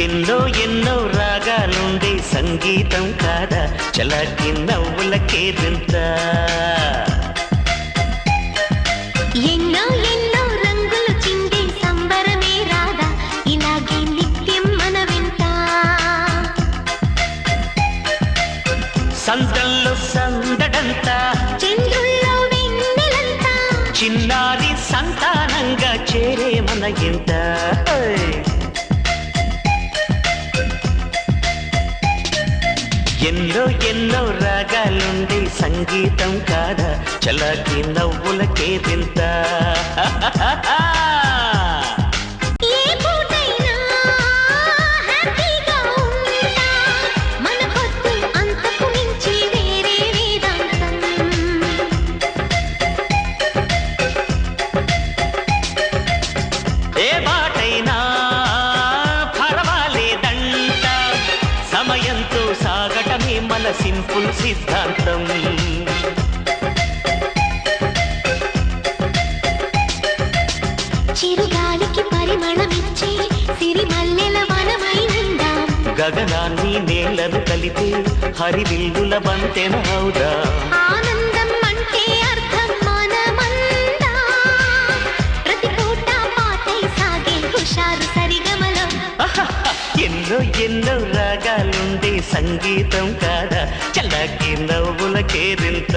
ఎన్నో ఎన్నో రాగాలుండే సంగీతం కాదా చలాకి నవ్వులకేదింత ఎన్నో ఎన్నో రంగులు చిందే సంబరమే రాదా ఇలాగే నిత్యం మన వెంట సందల్లో సందడంతా చంద్రుల్లో వెన్నెలంతా చిన్నారి సంతానంగా చేరే మన ఇంత ఎన్నో ఎన్నో రాగాలుండే సంగీతం కాదా చలాకి నవ్వులకేదింత ఏ పూటైనా హ్యాపీగా ఉంటా మన పొద్దు అంతకు మించి వేరే వేదాంతం ఏ బాటైనా పర్వాలేదంట సమయంతో సాగటమే మన సింపుల్ సిద్ధాంతం చిరుగాలికి పరిమళమిచ్చే సిరిమల్లెల వనమైనందాం గగనాన్ని నేలను కలిపే హరివిల్లుల బంతెన అవుదా ఆనందం అంటే అర్థం మనమందా ప్రతి పూట పాటై సాగే హుషారు సరిగమలో ఎన్నో ఎన్నో రాగాలుండే సంగీతం కాదా చల్లకి నవ్వులకేదింత